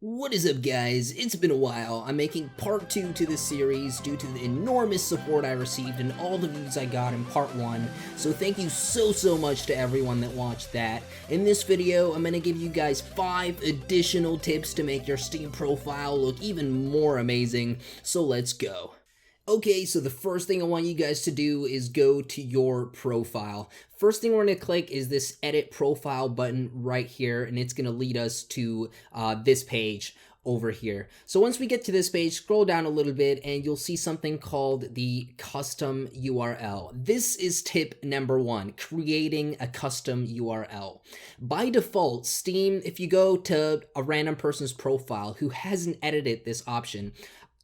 What is up, guys? It's been a while. I'm making part 2 to this series due to the enormous support I received and all the views I got in part 1, so thank you so much to everyone that watched that. In this video, I'm going to give you guys 5 additional tips to make your Steam profile look even more amazing, so let's go. Okay, so the first thing I want you guys to do is go to your profile. First thing we're going to click is this edit profile button right here, and it's going to lead us to this page over here. So once we get to this page, scroll down a little bit and you'll see something called the custom URL. This is tip number 1, creating a custom URL. By default, Steam, if you go to a random person's profile who hasn't edited this option,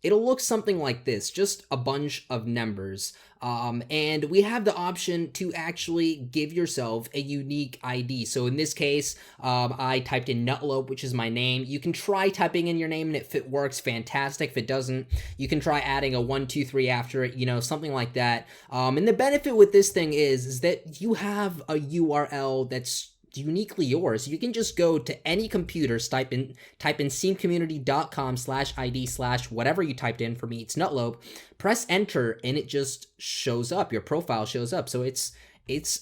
it'll look something like this, just a bunch of numbers. And we have the option to actually give yourself a unique ID. So in this case, I typed in Nutlope, which is my name. You can try typing in your name, and if it works, fantastic. If it doesn't, you can try adding a 1, 2, 3 after it, something like that. And the benefit with this thing is that you have a URL that's uniquely yours. You can just go to any computer, type in steamcommunity.com/id/whatever you typed in. For me, it's Nutlope. Press enter, and it just shows up. Your profile shows up. So it's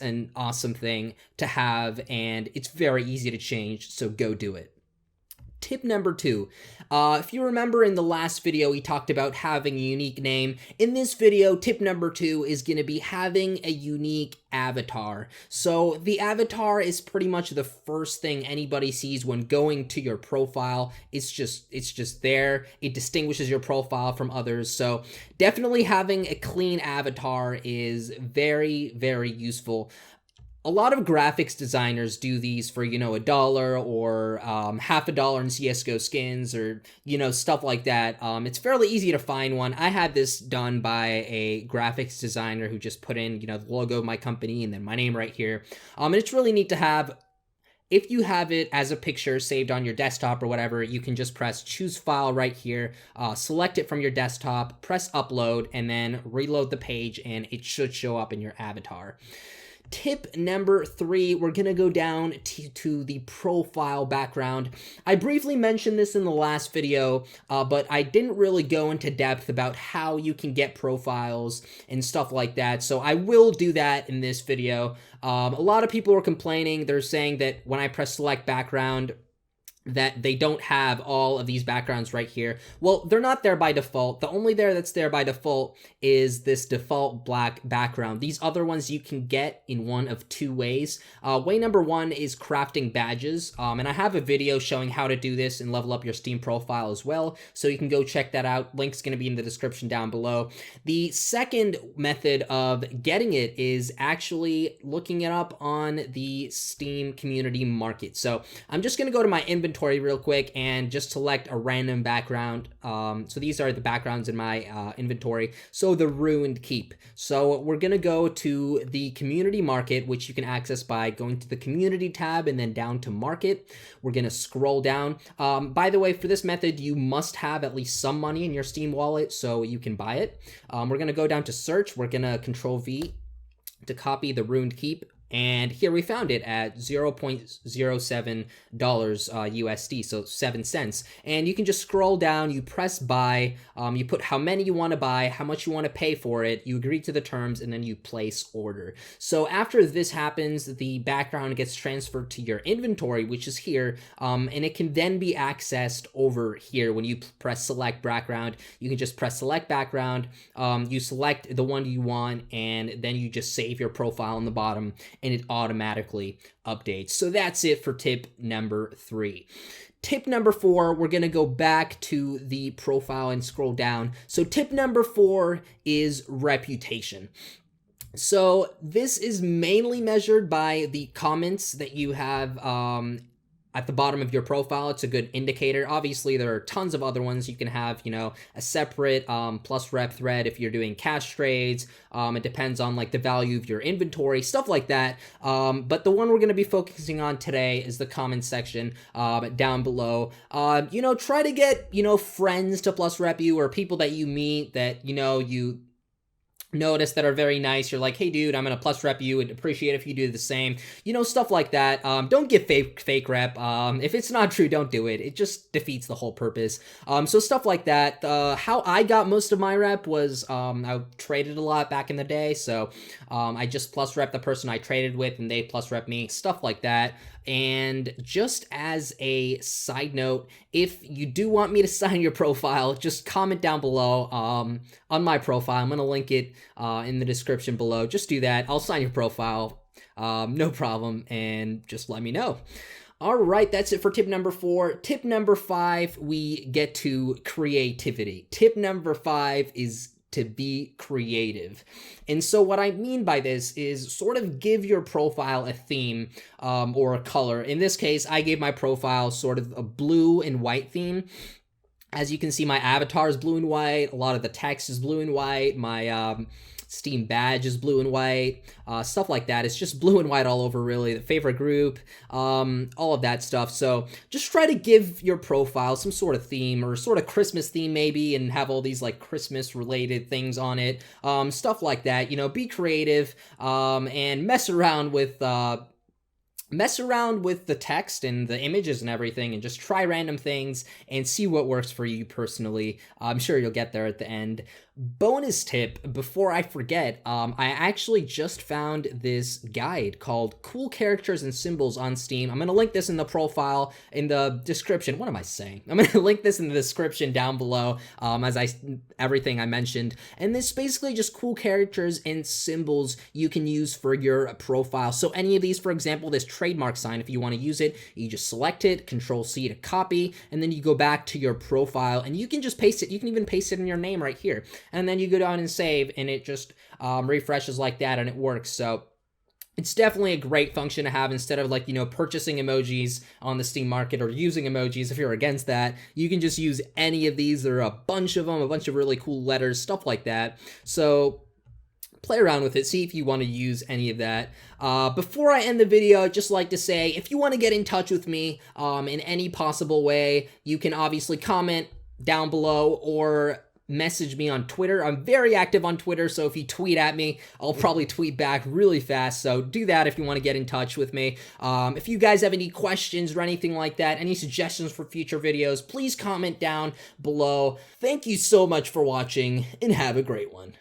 an awesome thing to have, and it's very easy to change. So go do it. Tip number 2, if you remember in the last video, we talked about having a unique name. In this video, tip number 2 is going to be having a unique avatar. So the avatar is pretty much the first thing anybody sees when going to your profile. It's just there. It distinguishes your profile from others. So definitely having a clean avatar is very useful. A lot of graphics designers do these for, $1 or $50 in CSGO skins or, stuff like that. It's fairly easy to find one. I had this done by a graphics designer who just put in, the logo of my company and then my name right here. And it's really neat to have. If you have it as a picture saved on your desktop or whatever, you can just press choose file right here, select it from your desktop, press upload, and then reload the page, and it should show up in your avatar. Tip number 3, we're going to go down to the profile background. I briefly mentioned this in the last video, but I didn't really go into depth about how you can get profiles and stuff like that, so I will do that in this video. A lot of people are complaining. They're saying that when I press select background, that they don't have all of these backgrounds right here. Well, they're not there by default. The only that's there by default is this default black background. These other ones you can get in one of 2 ways. Way number 1 is crafting badges, and I have a video showing how to do this and level up your Steam profile as well, so you can go check that out. Link's going to be in the description down below. The second method of getting it is actually looking it up on the Steam community market. So I'm just going to go to my inventory real quick and just select a random background. So these are the backgrounds in my inventory. So the Ruined Keep. So we're gonna go to the community market, which you can access by going to the community tab and then down to market. We're gonna scroll down. By the way, for this method, you must have at least some money in your Steam wallet so you can buy it. We're gonna go down to search. We're gonna Control V to copy the Ruined Keep. And here we found it at $0.07 USD, so 7 cents. And you can just scroll down, you press buy, you put how many you want to buy, how much you want to pay for it, you agree to the terms, and then you place order. So after this happens, the background gets transferred to your inventory, which is here, and it can then be accessed over here. When you press select background, you can just press select background, you select the one you want, and then you just save your profile on the bottom, and it automatically updates. So that's it for tip number 3. Tip number 4, we're going to go back to the profile and scroll down. So tip number 4 is reputation. So this is mainly measured by the comments that you have at the bottom of your profile. It's a good indicator. Obviously, there are tons of other ones. You can have, a separate plus rep thread if you're doing cash trades. It depends on the value of your inventory, stuff like that. But the one we're going to be focusing on today is the comment section down below. Try to get, friends to plus rep you, or people that you meet that, you notice that are very nice. You're like, hey dude, I'm gonna plus rep you, and appreciate if you do the same, you know, stuff like that. Don't give fake rep. If it's not true, don't do it. It just defeats the whole purpose. So stuff like that. How I got most of my rep was I traded a lot back in the day, so I just plus rep the person I traded with and they plus rep me, stuff like that. And just as a side note, if you do want me to sign your profile, just comment down below on my profile. I'm going to link it in the description below. Just do that. I'll sign your profile. No problem. And just let me know. All right, that's it for tip number 4. Tip number 5, we get to creativity. Tip number 5 is to be creative. And so what I mean by this is sort of give your profile a theme or a color. In this case, I gave my profile sort of a blue and white theme. As you can see, my avatar is blue and white. A lot of the text is blue and white. My Steam badge is blue and white, stuff like that. It's just blue and white all over, really. The favorite group, all of that stuff. So just try to give your profile some sort of theme, or sort of Christmas theme maybe, and have all these like Christmas related things on it, stuff like that. You know, be creative, and mess around with the text and the images and everything, and just try random things and see what works for you personally. I'm sure you'll get there at the end. Bonus tip, before I forget, I actually just found this guide called Cool Characters and Symbols on Steam. I'm going to link this in the profile, in the description. What am I saying? I'm going to link this in the description down below, everything I mentioned. And this is basically just cool characters and symbols you can use for your profile. So any of these, for example, this trademark sign, if you want to use it, you just select it, Control-C to copy, and then you go back to your profile, and you can just paste it. You can even paste it in your name right here. And then you go down and save, and it just refreshes like that, and it works. So it's definitely a great function to have instead of, like, you know, purchasing emojis on the Steam market or using emojis. If you're against that, you can just use any of these. There are a bunch of them, a bunch of really cool letters, stuff like that. So play around with it, see if you want to use any of that. Before I end the video, I'd just like to say, if you want to get in touch with me in any possible way, you can obviously comment down below or message me on Twitter. I'm very active on Twitter, so if you tweet at me, I'll probably tweet back really fast, so do that if you want to get in touch with me. If you guys have any questions or anything like that, any suggestions for future videos, please comment down below. Thank you so much for watching, and have a great one.